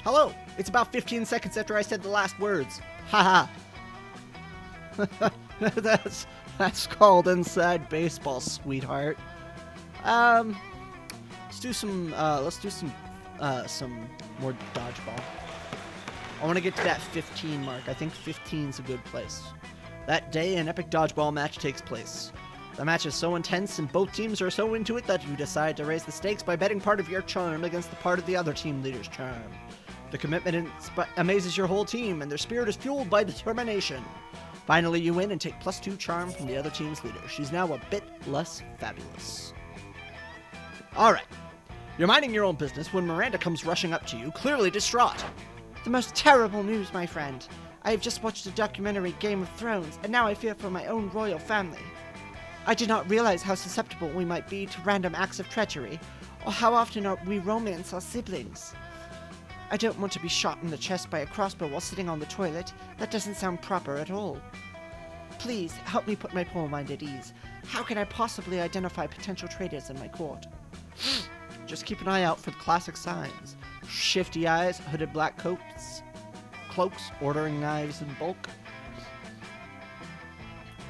Hello! It's about 15 seconds after I said the last words. Haha. That's called inside baseball, sweetheart. Let's do some more dodgeball. I want to get to that 15 mark. I think 15 is a good place. That day, an epic dodgeball match takes place. The match is so intense and both teams are so into it that you decide to raise the stakes by betting part of your charm against the part of the other team leader's charm. The commitment amazes your whole team, and their spirit is fueled by determination. Finally, you win and take +2 charm from the other team's leader. She's now a bit less fabulous. Alright. You're minding your own business when Miranda comes rushing up to you, clearly distraught. The most terrible news, my friend. I have just watched the documentary Game of Thrones, and now I fear for my own royal family. I did not realize how susceptible we might be to random acts of treachery, or how often we romance our siblings. I don't want to be shot in the chest by a crossbow while sitting on the toilet. That doesn't sound proper at all. Please, help me put my poor mind at ease. How can I possibly identify potential traitors in my court? Just keep an eye out for the classic signs. Shifty eyes, hooded black cloaks, ordering knives in bulk.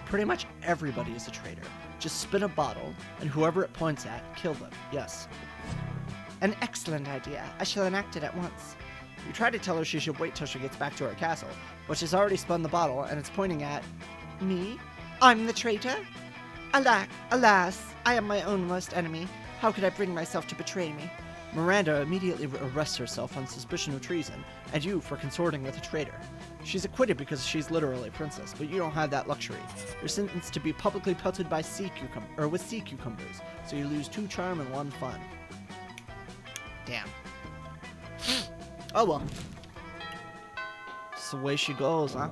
Pretty much everybody is a traitor. Just spin a bottle, and whoever it points at, kill them. Yes. An excellent idea. I shall enact it at once. You try to tell her she should wait till she gets back to her castle, but she's already spun the bottle, and it's pointing at... Me? I'm the traitor? Alas, I am my own worst enemy. How could I bring myself to betray me? Miranda immediately arrests herself on suspicion of treason, and you for consorting with a traitor. She's acquitted because she's literally a princess, but you don't have that luxury. You're sentenced to be publicly pelted by sea cucumbers, so you lose 2 charm and 1 fun. Damn. Oh well. It's the way she goes, huh?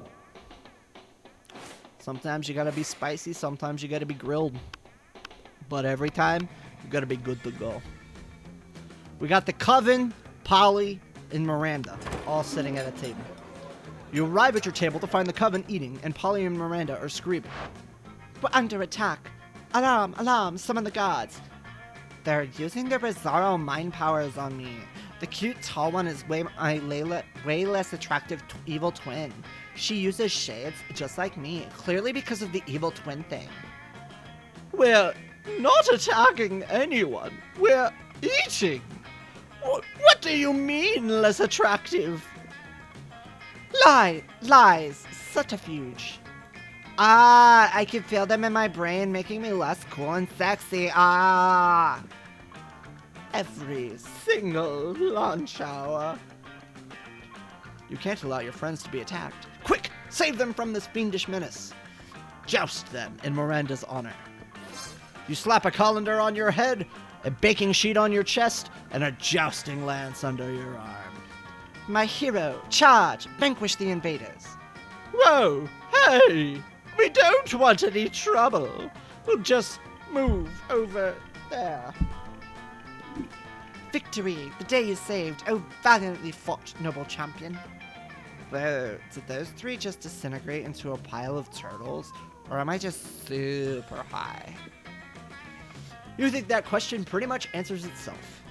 Sometimes you gotta be spicy, sometimes you gotta be grilled. But every time, you gotta be good to go. We got the Coven, Polly, and Miranda all sitting at a table. You arrive at your table to find the Coven eating, and Polly and Miranda are screaming. We're under attack. Alarm, alarm, summon the guards. They're using their bizarro mind powers on me. The cute tall one is way less attractive evil twin. She uses shades just like me, clearly because of the evil twin thing. We're not attacking anyone. We're eating. What do you mean, less attractive? Lies, subterfuge. Ah, I can feel them in my brain, making me less cool and sexy. Ah. Every single lunch hour. You can't allow your friends to be attacked. Quick, save them from this fiendish menace. Joust them in Miranda's honor. You slap a colander on your head, a baking sheet on your chest, and a jousting lance under your arm. My hero, charge, vanquish the invaders. Whoa, hey, we don't want any trouble. We'll just move over there. Victory, the day is saved. Oh, valiantly fought, noble champion. Did those 3 just disintegrate into a pile of turtles? Or am I just super high? You think that question pretty much answers itself.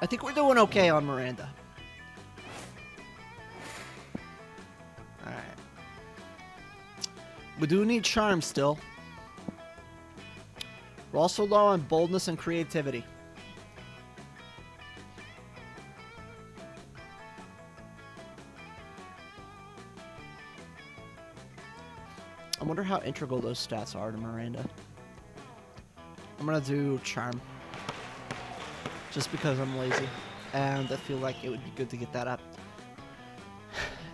I think we're doing okay on Miranda. Alright. We do need charm still. We're also low on boldness and creativity. I wonder how integral those stats are to Miranda. I'm gonna do charm. Just because I'm lazy. And I feel like it would be good to get that up.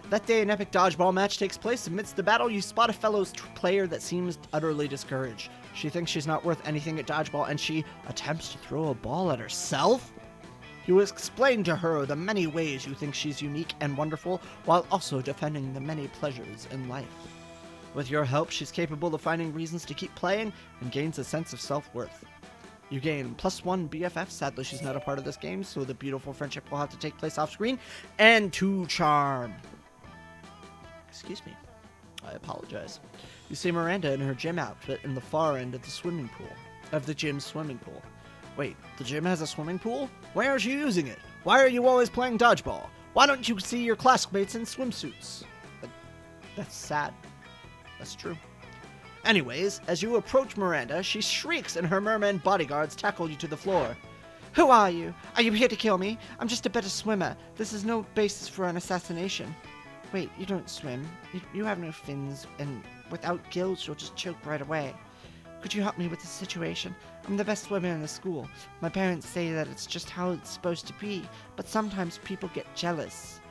That day, an epic dodgeball match takes place. Amidst the battle, you spot a fellow player that seems utterly discouraged. She thinks she's not worth anything at dodgeball, and she attempts to throw a ball at herself? You explain to her the many ways you think she's unique and wonderful, while also defending the many pleasures in life. With your help, she's capable of finding reasons to keep playing, and gains a sense of self-worth. You gain +1 BFF. Sadly, she's not a part of this game, so the beautiful friendship will have to take place off-screen. And 2 charm. Excuse me. I apologize. You see Miranda in her gym outfit in the far end of the gym's swimming pool. Wait, the gym has a swimming pool? Why aren't you using it? Why are you always playing dodgeball? Why don't you see your classmates in swimsuits? That's sad. That's true. Anyways, as you approach Miranda, she shrieks and her merman bodyguards tackle you to the floor. Who are you? Are you here to kill me? I'm just a better swimmer. This is no basis for an assassination. Wait, you don't swim. You have no fins, and without gills, you'll just choke right away. Could you help me with this situation? I'm the best swimmer in the school. My parents say that it's just how it's supposed to be, but sometimes people get jealous.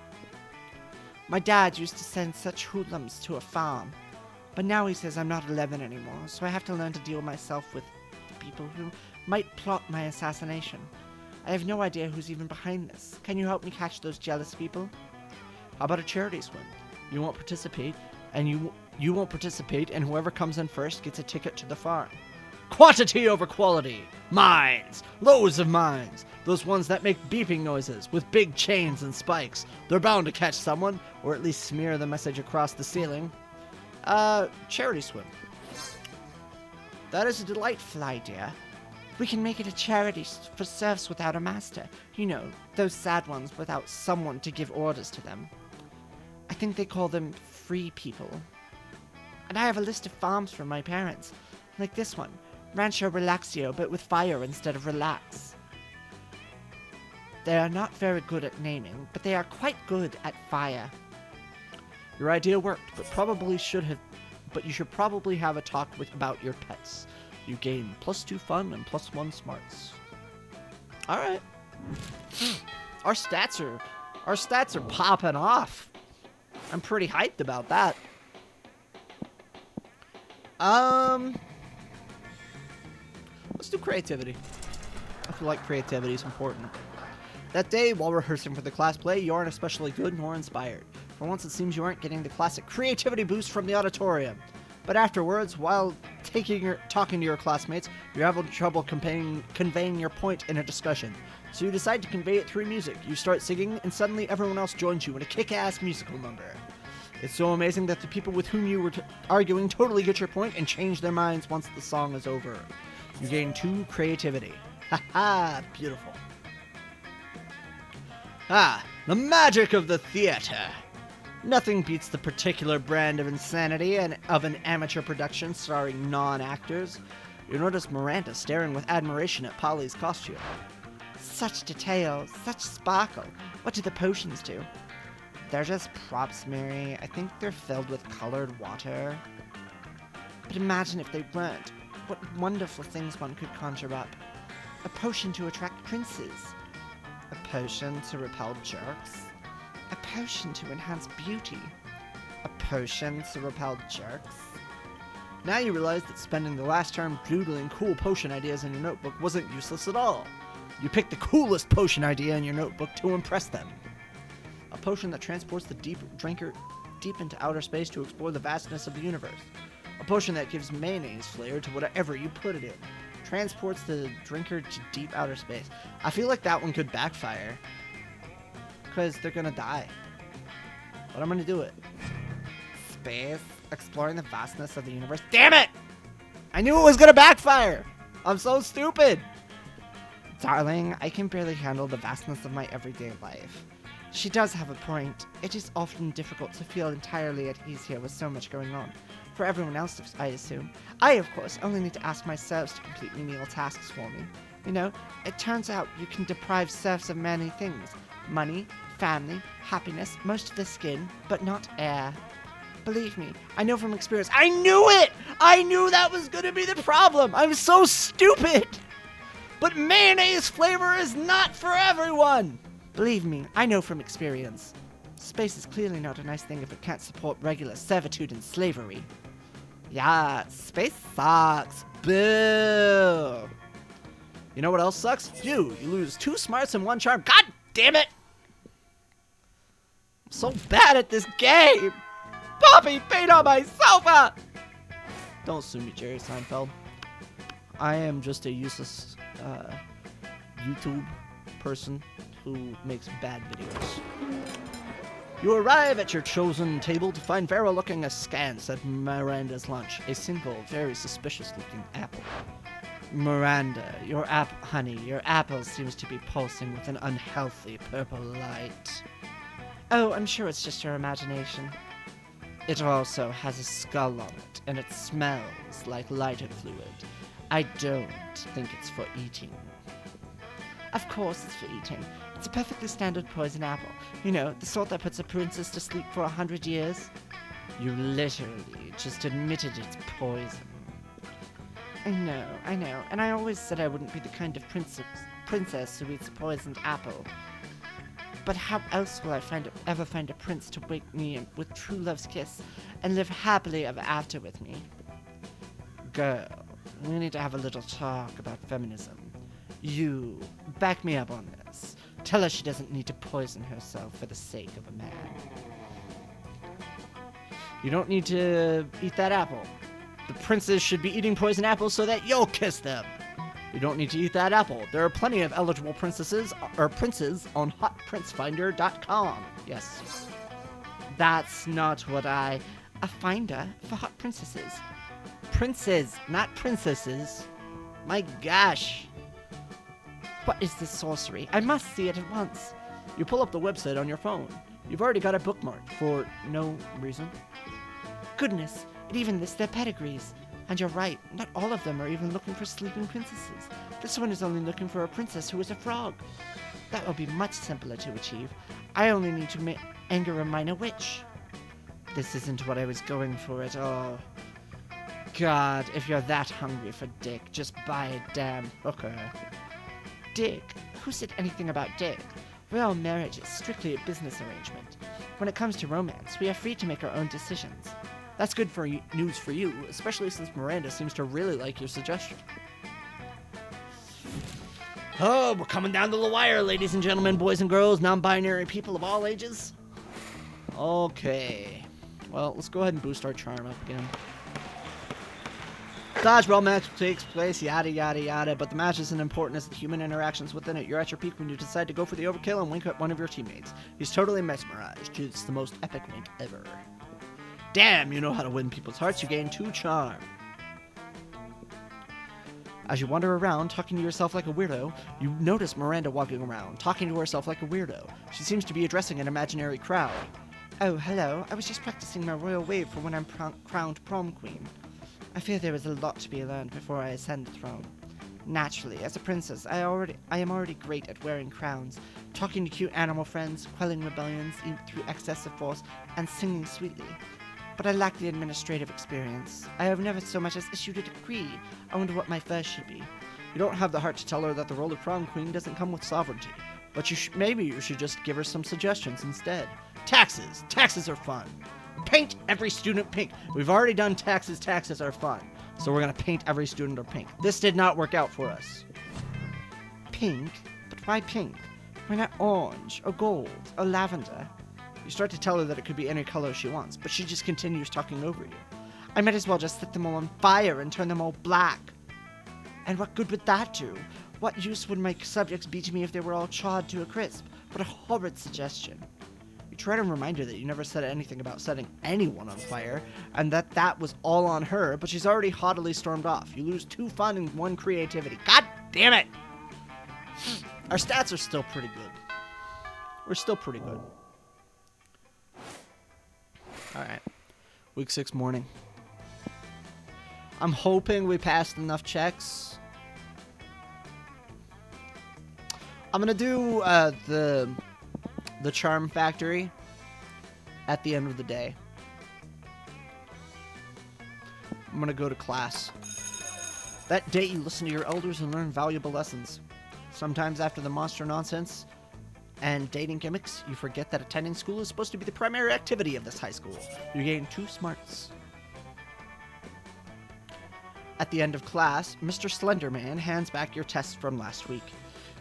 My dad used to send such hoodlums to a farm, but now he says I'm not 11 anymore, so I have to learn to deal myself with the people who might plot my assassination. I have no idea who's even behind this. Can you help me catch those jealous people? How about a charity swim? You won't participate, and you won't participate, and whoever comes in first gets a ticket to the farm. Quantity over quality. Mines. Loads of mines. Those ones that make beeping noises with big chains and spikes. They're bound to catch someone, or at least smear the message across the ceiling. Charity swim. That is a delightful idea. We can make it a charity for serfs without a master. You know, those sad ones without someone to give orders to them. I think they call them free people. And I have a list of farms from my parents. Like this one. Rancho Relaxio, but with fire instead of relax. They are not very good at naming, but they are quite good at fire. Your idea worked, but you should probably have a talk about your pets. You gain +2 fun and +1 smarts. All right. Our stats are popping off. I'm pretty hyped about that. Let's do creativity. I feel like creativity is important. That day, while rehearsing for the class play, you aren't especially good nor inspired. For once, it seems you aren't getting the classic creativity boost from the auditorium. But afterwards, while talking to your classmates, you're having trouble conveying your point in a discussion. So you decide to convey it through music. You start singing, and suddenly everyone else joins you in a kick-ass musical number. It's so amazing that the people with whom you were arguing totally get your point and change their minds once the song is over. You gain 2 creativity. Haha, beautiful. The magic of the theater. Nothing beats the particular brand of insanity and of an amateur production starring non-actors. You notice Miranda staring with admiration at Polly's costume. Such detail, such sparkle. What do the potions do? They're just props, Mary. I think they're filled with colored water. But imagine if they weren't. What wonderful things one could conjure up. A potion to attract princes. A potion to repel jerks. A potion to enhance beauty. A potion to repel jerks. Now you realize that spending the last term doodling cool potion ideas in your notebook wasn't useless at all. You picked the coolest potion idea in your notebook to impress them. A potion that transports the drinker deep into outer space to explore the vastness of the universe. A potion that gives mayonnaise flavor to whatever you put it in. Transports the drinker to deep outer space. I feel like that one could backfire. Because they're gonna die. But I'm gonna do it. Space, exploring the vastness of the universe. Damn it! I knew it was gonna backfire! I'm so stupid! Darling, I can barely handle the vastness of my everyday life. She does have a point. It is often difficult to feel entirely at ease here with so much going on. For everyone else, I assume. I, of course, only need to ask my serfs to complete menial tasks for me. You know, it turns out you can deprive serfs of many things. Money, family, happiness, most of the skin, but not air. Believe me, I know from experience. I knew it! I knew that was gonna be the problem! I'm so stupid! But mayonnaise flavor is not for everyone! Believe me, I know from experience. Space is clearly not a nice thing if it can't support regular servitude and slavery. Yeah, space sucks. Boo! You know what else sucks? You lose 2 smarts and 1 charm. God damn it! I'm so bad at this game! Poppy feet on my sofa! Don't sue me, Jerry Seinfeld. I am just a useless YouTube person who makes bad videos. You arrive at your chosen table to find Vera looking askance at Miranda's lunch, a single, very suspicious-looking apple. Miranda, honey, your apple seems to be pulsing with an unhealthy purple light. Oh, I'm sure it's just your imagination. It also has a skull on it, and it smells like lighter fluid. I don't think it's for eating. Of course it's for eating. It's a perfectly standard poison apple. You know, the sort that puts a princess to sleep for 100 years. You literally just admitted it's poison. I know, and I always said I wouldn't be the kind of princess who eats a poisoned apple. But how else will I ever find a prince to wake me with true love's kiss and live happily ever after with me? Girl, we need to have a little talk about feminism. You, back me up on this. Tell her she doesn't need to poison herself for the sake of a man. You don't need to eat that apple. The princes should be eating poison apples so that you'll kiss them. You don't need to eat that apple. There are plenty of eligible princes on hotprincefinder.com. Yes. That's not what A finder for hot princesses. Princes, not princesses. My gosh. What is this sorcery? I must see it at once. You pull up the website on your phone. You've already got it bookmarked for no reason. Goodness, it even lists their pedigrees. And you're right, not all of them are even looking for sleeping princesses. This one is only looking for a princess who is a frog. That will be much simpler to achieve. I only need to anger a minor witch. This isn't what I was going for at all. God, if you're that hungry for dick, just buy a damn hooker. Dick? Who said anything about dick? Real marriage is strictly a business arrangement. When it comes to romance, we are free to make our own decisions. That's good news for you, especially since Miranda seems to really like your suggestion. Oh, we're coming down to the wire, ladies and gentlemen, boys and girls, non-binary people of all ages. Okay. Well, let's go ahead and boost our charm up again. Dodgeball match takes place, yada yada yada, but the match isn't important as the human interactions within it. You're at your peak when you decide to go for the overkill and wink at one of your teammates. He's totally mesmerized. It's the most epic wink ever. Damn, you know how to win people's hearts. You gain 2 charm. As you wander around, talking to yourself like a weirdo, you notice Miranda walking around, talking to herself like a weirdo. She seems to be addressing an imaginary crowd. Oh, hello. I was just practicing my royal wave for when I'm crowned prom queen. I fear there is a lot to be learned before I ascend the throne. Naturally, as a princess, I am already great at wearing crowns, talking to cute animal friends, quelling rebellions through excess of force, and singing sweetly. But I lack the administrative experience. I have never so much as issued a decree. I wonder what my first should be. You don't have the heart to tell her that the role of prom queen doesn't come with sovereignty, but maybe you should just give her some suggestions instead. Taxes. Taxes are fun. Paint every student pink. We've already done taxes. Taxes are fun. So we're going to paint every student pink. This did not work out for us. Pink? But why pink? Why not orange, or gold, or lavender? You start to tell her that it could be any color she wants, but she just continues talking over you. I might as well just set them all on fire and turn them all black. And what good would that do? What use would my subjects be to me if they were all charred to a crisp? What a horrid suggestion. You try to remind her that you never said anything about setting anyone on fire, and that was all on her, but she's already haughtily stormed off. You lose 2 fun and 1 creativity. God damn it! Our stats are still pretty good. We're still pretty good. Alright. Week 6 morning. I'm hoping we passed enough checks. I'm gonna do the charm factory at the end of the day. I'm gonna go to class. That day you listen to your elders and learn valuable lessons. Sometimes after the monster nonsense and dating gimmicks, you forget that attending school is supposed to be the primary activity of this high school. You gain 2 smarts. At the end of class, Mr. Slenderman hands back your tests from last week.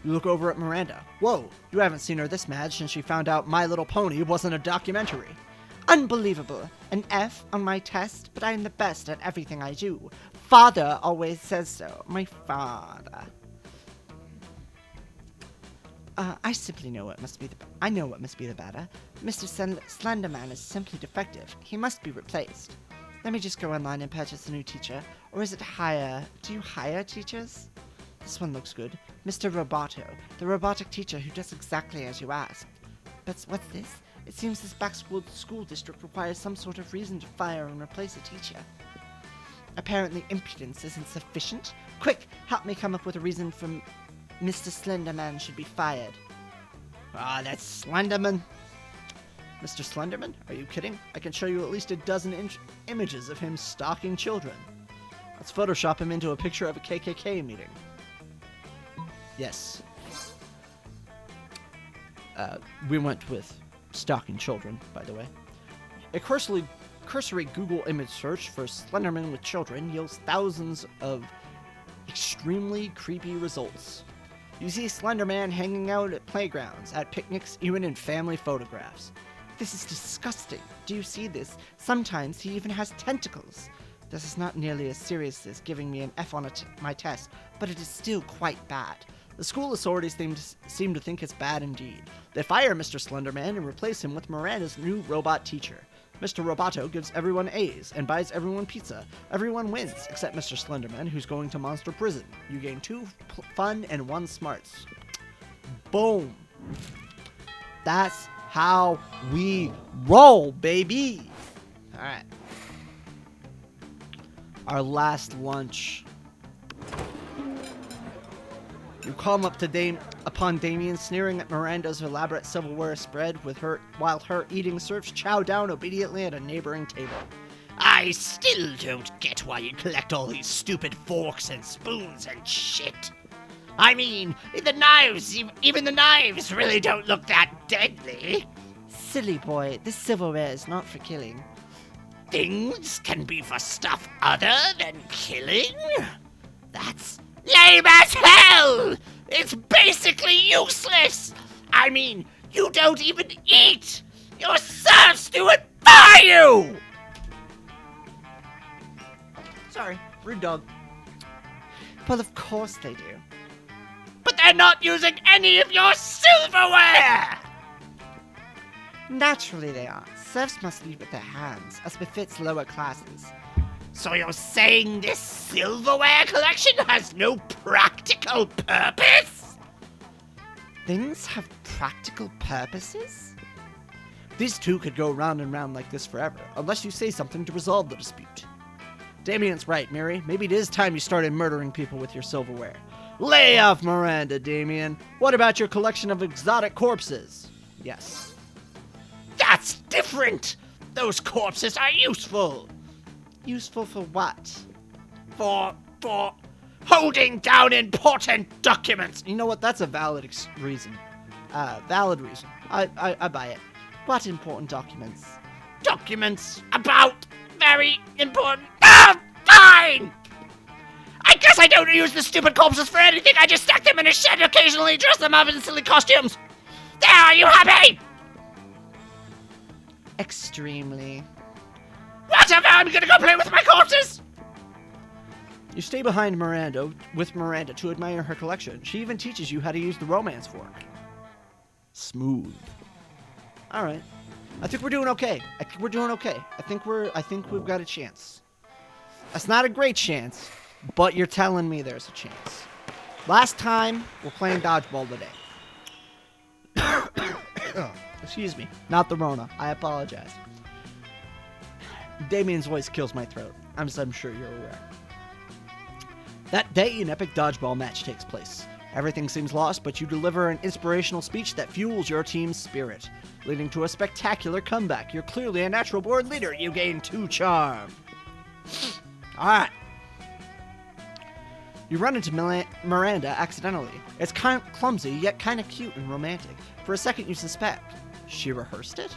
You look over at Miranda. Whoa, you haven't seen her this mad since she found out My Little Pony wasn't a documentary. Unbelievable. An F on my test, but I am the best at everything I do. Father always says so. My father. I simply know what must be the matter. Mr. Slenderman is simply defective. He must be replaced. Let me just go online and purchase a new teacher. Or is it hire? Do you hire teachers? This one looks good. Mr. Roboto, the robotic teacher who does exactly as you asked. But what's this? It seems this backwood school district requires some sort of reason to fire and replace a teacher. Apparently impudence isn't sufficient. Quick, help me come up with a reason for Mr. Slenderman should be fired. Ah, that's Slenderman. Mr. Slenderman? Are you kidding? I can show you at least a dozen images of him stalking children. Let's Photoshop him into a picture of a KKK meeting. Yes. We went with stalking children, by the way. A cursory Google image search for Slenderman with children yields thousands of extremely creepy results. You see Slenderman hanging out at playgrounds, at picnics, even in family photographs. This is disgusting. Do you see this? Sometimes he even has tentacles. This is not nearly as serious as giving me an F on my test, but it is still quite bad. The school authorities seem to think it's bad indeed. They fire Mr. Slenderman and replace him with Miranda's new robot teacher. Mr. Roboto gives everyone A's and buys everyone pizza. Everyone wins, except Mr. Slenderman, who's going to monster prison. You gain 2 fun and 1 smarts. Boom. That's how we roll, baby. All right. Our last lunch. You come up upon Damien sneering at Miranda's elaborate silverware spread while her eating serves chow down obediently at a neighboring table. I still don't get why you collect all these stupid forks and spoons and shit. I mean, the knives, even the knives really don't look that deadly. Silly boy, this silverware is not for killing. Things can be for stuff other than killing? That's lame as hell! It's basically useless! I mean, you don't even eat! Your serfs do it for you! Sorry, rude dog. Well, of course they do. But they're not using any of your silverware! Naturally they are. Serfs must eat with their hands, as befits lower classes. So you're saying this silverware collection has no practical purpose? Things have practical purposes? These two could go round and round like this forever, unless you say something to resolve the dispute. Damien's right, Mary. Maybe it is time you started murdering people with your silverware. Lay off Miranda, Damien. What about your collection of exotic corpses? Yes. That's different! Those corpses are useful! Useful for what? For holding down important documents! You know what? That's a valid reason. Valid reason. I buy it. What important documents? Documents about very important... Ah, fine! I guess I don't use the stupid corpses for anything. I just stack them in a shed and occasionally dress them up in silly costumes. There, are you happy? Extremely. Whatever, I'm gonna go play with my corpses! You stay behind with Miranda to admire her collection. She even teaches you how to use the romance fork. Smooth. All right. I think we're doing okay. I think we've got a chance. That's not a great chance, but you're telling me there's a chance. Last time, we're playing dodgeball today. Excuse me. Not the Rona. I apologize. Damien's voice kills my throat. I'm sure you're aware. That day, an epic dodgeball match takes place. Everything seems lost, but you deliver an inspirational speech that fuels your team's spirit, leading to a spectacular comeback. You're clearly a natural born leader. You gain 2 charm. Alright. You run into Miranda accidentally. It's kind of clumsy, yet kind of cute and romantic. For a second, you suspect. She rehearsed it?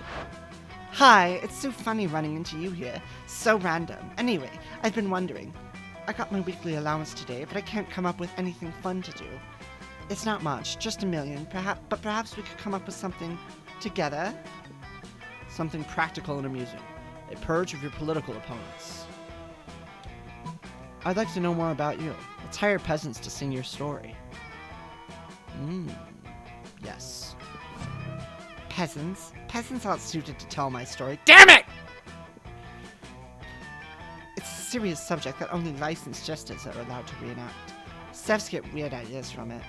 Hi, it's so funny running into you here. So random. Anyway, I've been wondering. I got my weekly allowance today, but I can't come up with anything fun to do. It's not much, just $1 million, but perhaps we could come up with something together. Something practical and amusing. A purge of your political opponents. I'd like to know more about you. Let's hire peasants to sing your story. Yes. Peasants? Peasants aren't suited to tell my story. Damn it! serious subject that only licensed jesters are allowed to reenact. Stephs get weird ideas from it.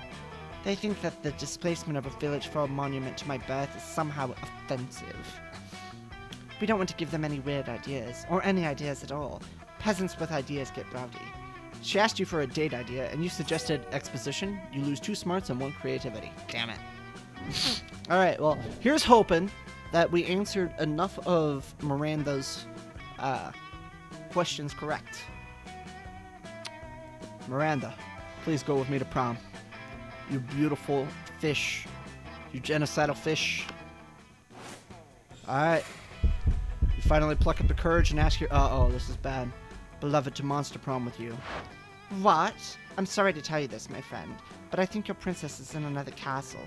They think that the displacement of a village for a monument to my birth is somehow offensive. We don't want to give them any weird ideas, or any ideas at all. Peasants with ideas get rowdy. She asked you for a date idea, and you suggested exposition. You lose 2 smarts and 1 creativity. Damn it. Alright, well, here's hoping that we answered enough of Miranda's questions correct. Miranda, please go with me to prom. You beautiful fish. You genocidal fish. Alright. You finally pluck up the courage and ask your... Uh-oh, this is bad. Beloved to monster prom with you. What? I'm sorry to tell you this, my friend, but I think your princess is in another castle.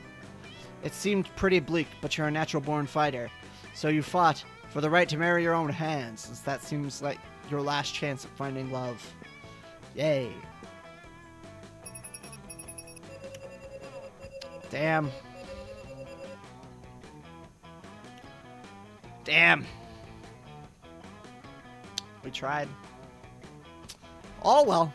It seemed pretty bleak, but you're a natural-born fighter. So you fought for the right to marry your own hands, since that seems like your last chance at finding love. Yay. Damn. Damn. We tried. Oh well.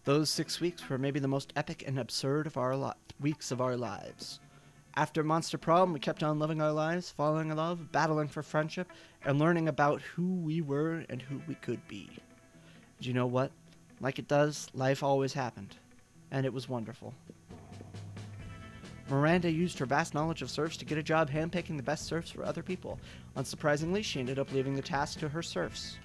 Those 6 weeks were maybe the most epic and absurd of our weeks of our lives. After Monster Prom, we kept on living our lives, falling in love, battling for friendship, and learning about who we were and who we could be. And you know what? Like it does, life always happened. And it was wonderful. Miranda used her vast knowledge of serfs to get a job handpicking the best serfs for other people. Unsurprisingly, she ended up leaving the task to her serfs.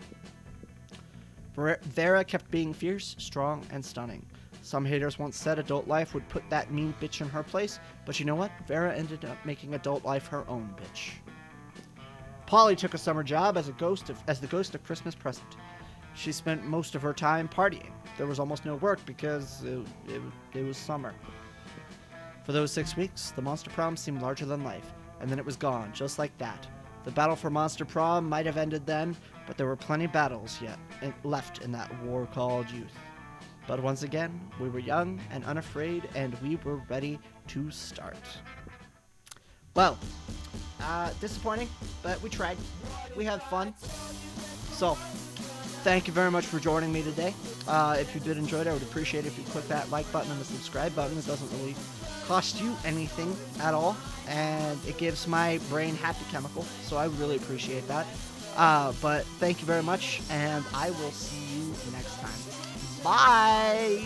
Vera kept being fierce, strong, and stunning. Some haters once said adult life would put that mean bitch in her place, but you know what? Vera ended up making adult life her own bitch. Polly took a summer job as the ghost of Christmas present. She spent most of her time partying. There was almost no work because it was summer. For those 6 weeks, the Monster Prom seemed larger than life, and then it was gone, just like that. The battle for Monster Prom might have ended then, but there were plenty battles yet left in that war called youth. But once again, we were young and unafraid, and we were ready to start. Well, disappointing, but we tried. We had fun. So, thank you very much for joining me today. If you did enjoy it, I would appreciate it if you click that like button and the subscribe button. It doesn't really cost you anything at all, and it gives my brain happy chemical, so I really appreciate that. But thank you very much, and I will see you next time. Bye!